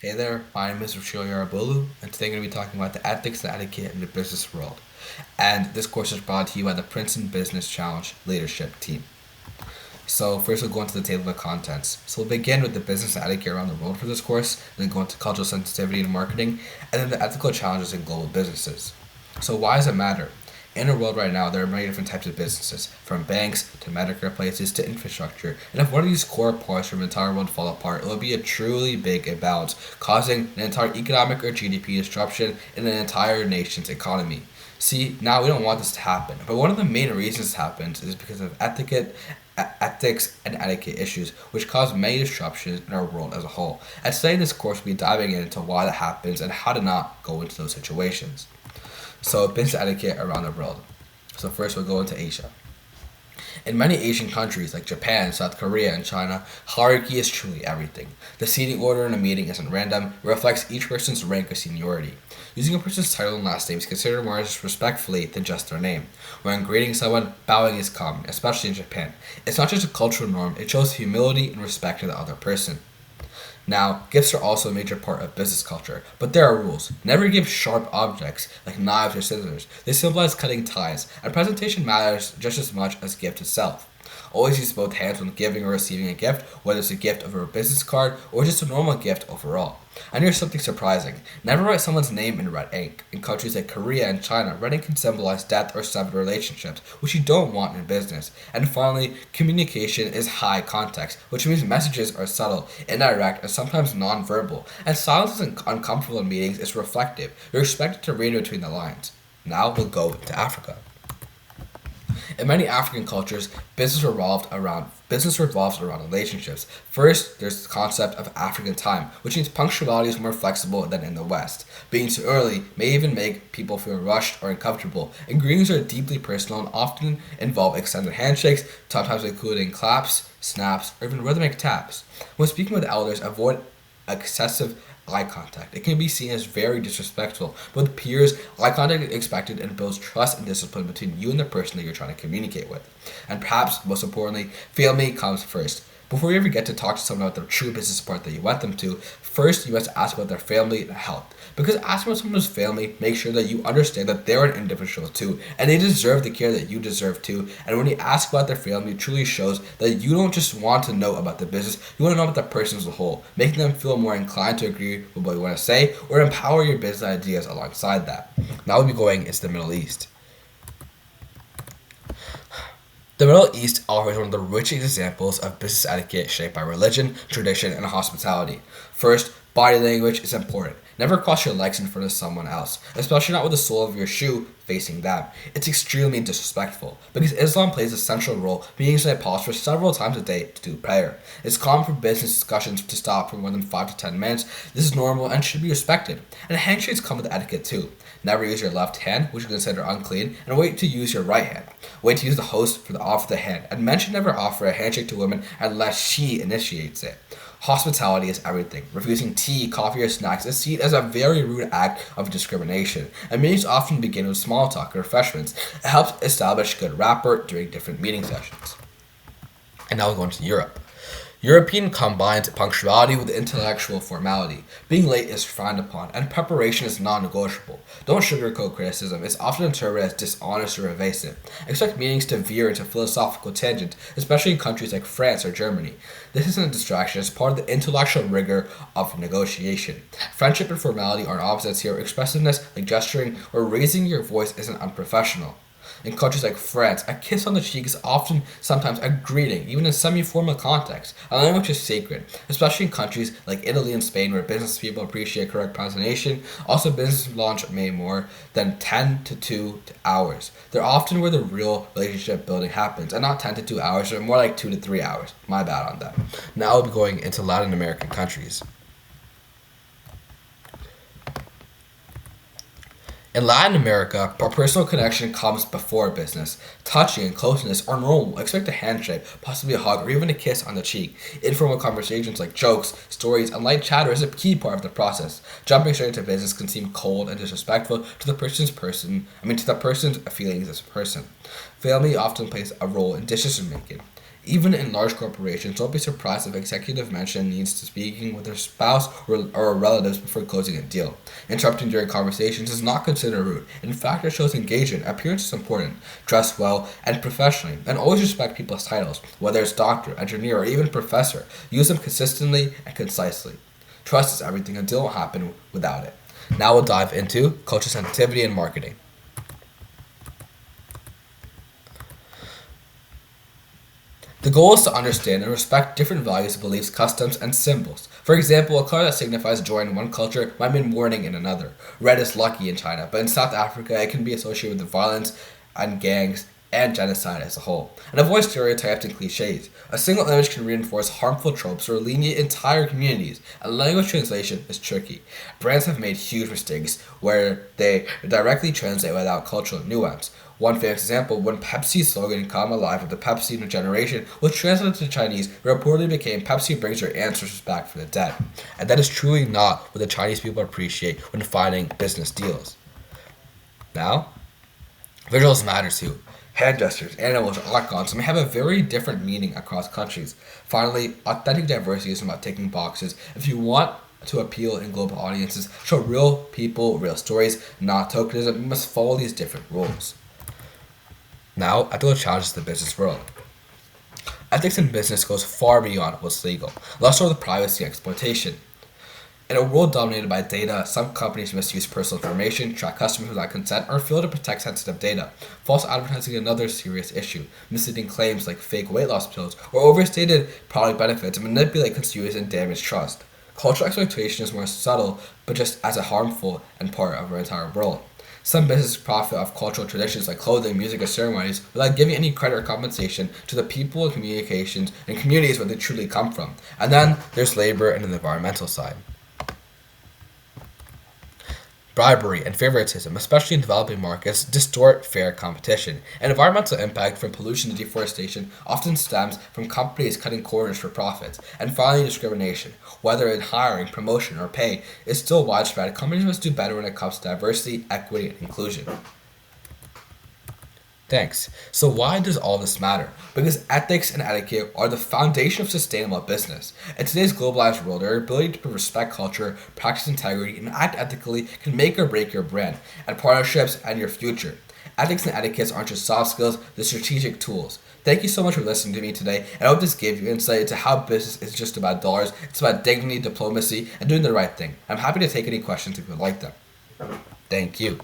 Hey there, my name is Rachel Yarabolu, and today I'm going to be talking about the ethics and etiquette in the business world. And this course is brought to you by the Princeton Business Challenge Leadership Team. So first we'll go into the table of contents. So we'll begin with the business and etiquette around the world for this course, then go into cultural sensitivity and marketing, and then the ethical challenges in global businesses. So why does it matter? In our world right now, there are many different types of businesses, from banks to medical places to infrastructure. And if one of these core points from the entire world fall apart, it will be a truly big imbalance, causing an entire economic or GDP disruption in an entire nation's economy. See, now we don't want this to happen, but one of the main reasons this happens is because of ethics, and etiquette issues, which cause many disruptions in our world as a whole. And today in this course, we'll be diving into why that happens and how to not go into those situations. So, business etiquette around the world. So, first we'll go into Asia. In many Asian countries like Japan, South Korea, and China, hierarchy is truly everything. The seating order in a meeting isn't random, it reflects each person's rank or seniority. Using a person's title and last name is considered more respectfully than just their name. When greeting someone, bowing is common, especially in Japan. It's not just a cultural norm, it shows humility and respect to the other person. Now, gifts are also a major part of business culture, but there are rules. Never give sharp objects like knives or scissors. They symbolize cutting ties, and presentation matters just as much as gift itself. Always use both hands when giving or receiving a gift, whether it's a gift over a business card or just a normal gift overall. And here's something surprising. Never write someone's name in red ink. In countries like Korea and China, red ink can symbolize death or severed relationships, which you don't want in business. And finally, communication is high context, which means messages are subtle, indirect, and sometimes non-verbal. And silence is uncomfortable in meetings is reflective. You're expected to read between the lines. Now we'll go to Africa. In many African cultures, business revolves around relationships. First, there's the concept of African time, which means punctuality is more flexible than in the West. Being too early may even make people feel rushed or uncomfortable, and greetings are deeply personal and often involve extended handshakes, sometimes including claps, snaps, or even rhythmic taps. When speaking with elders, avoid excessive eye contact. It can be seen as very disrespectful. But with peers, eye contact is expected and builds trust and discipline between you and the person that you're trying to communicate with. And perhaps most importantly, family comes first. Before you ever get to talk to someone about the true business part that you want them to, first you must ask about their family and health. Because asking about someone's family makes sure that you understand that they're an individual too, and they deserve the care that you deserve too. And when you ask about their family, it truly shows that you don't just want to know about the business, you want to know about the person as a whole, making them feel more inclined to agree with what you want to say or empower your business ideas alongside that. Now we'll be going into the Middle East. The Middle East offers one of the richest examples of business etiquette shaped by religion, tradition, and hospitality. First, body language is important. Never cross your legs in front of someone else, especially not with the sole of your shoe facing them. It's extremely disrespectful because Islam plays a central role, being used to pause for several times a day to do prayer. It's common for business discussions to stop for more than 5 to 10 minutes. This is normal and should be respected. And handshakes come with etiquette too. Never use your left hand, which is considered unclean, and wait to use your right hand. Wait to use the host for the offer of the hand, and men should never offer a handshake to women unless she initiates it. Hospitality is everything. Refusing tea, coffee, or snacks is seen as a very rude act of discrimination, and meetings often begin with small talk or refreshments. It helps establish good rapport during different meeting sessions. And now we're going to Europe. European combines punctuality with intellectual formality. Being late is frowned upon, and preparation is non-negotiable. Don't sugarcoat criticism. It's often interpreted as dishonest or evasive. Expect meetings to veer into philosophical tangents, especially in countries like France or Germany. This isn't a distraction, it's part of the intellectual rigor of negotiation. Friendship and formality are opposites here. Expressiveness, like gesturing or raising your voice, isn't unprofessional. In countries like France, a kiss on the cheek is often sometimes a greeting, even in semi-formal context. A language is sacred, especially in countries like Italy and Spain where business people appreciate correct pronunciation. Also, business launch may more than 10 to 2 hours. They're often where the real relationship building happens, and not 10 to 2 hours, or more like 2 to 3 hours. My bad on that. Now I'll be going into Latin American countries. In Latin America, a personal connection comes before business. Touching and closeness are normal. Expect a handshake, possibly a hug, or even a kiss on the cheek. Informal conversations like jokes, stories, and light chatter is a key part of the process. Jumping straight into business can seem cold and disrespectful to the person's feelings as a person. Family often plays a role in decision making. Even in large corporations, don't be surprised if executive mention needs to speaking with their spouse or relatives before closing a deal. Interrupting during conversations is not considered rude. In fact, it shows engagement. Appearance is important. Dress well and professionally, and always respect people's titles, whether it's doctor, engineer, or even professor. Use them consistently and concisely. Trust is everything, and deal won't happen without it. Now we'll dive into culture sensitivity and marketing. The goal is to understand and respect different values, beliefs, customs, and symbols. For example, a color that signifies joy in one culture might mean mourning in another. Red is lucky in China, but in South Africa it can be associated with violence and gangs and genocide as a whole. And avoid stereotypes and cliches. A single image can reinforce harmful tropes or alienate entire communities, and language translation is tricky. Brands have made huge mistakes where they directly translate without cultural nuance. One famous example, when Pepsi's slogan "Come Alive with the Pepsi New Generation" was translated to Chinese, it reportedly became "Pepsi brings your ancestors back from the dead." And that is truly not what the Chinese people appreciate when finding business deals. Now, visuals matter too. Hand gestures, animals, or icons may have a very different meaning across countries. Finally, authentic diversity isn't about ticking boxes. If you want to appeal in global audiences, show real people, real stories, not tokenism. You must follow these different rules. Now, ethical challenges in the business world. Ethics in business goes far beyond what's legal. Let's start with privacy and exploitation. In a world dominated by data, some companies misuse personal information, track customers without consent, or fail to protect sensitive data. False advertising is another serious issue. Misleading claims like fake weight loss pills or overstated product benefits manipulate consumers and damage trust. Cultural exploitation is more subtle, but just as harmful and part of our entire world. Some businesses profit off cultural traditions like clothing, music, or ceremonies without giving any credit or compensation to the people and communications and communities where they truly come from. And then there's labor and the environmental side. Bribery and favoritism, especially in developing markets, distort fair competition. And environmental impact from pollution and deforestation often stems from companies cutting corners for profits. And finally, discrimination, whether in hiring, promotion, or pay, is still widespread. Companies must do better when it comes to diversity, equity, and inclusion. Thanks. So why does all this matter? Because ethics and etiquette are the foundation of sustainable business. In today's globalized world, our ability to respect culture, practice integrity, and act ethically can make or break your brand, and partnerships, and your future. Ethics and etiquette aren't just soft skills, they're strategic tools. Thank you so much for listening to me today, and I hope this gave you insight into how business is just about dollars. It's about dignity, diplomacy, and doing the right thing. I'm happy to take any questions if you would like them. Thank you.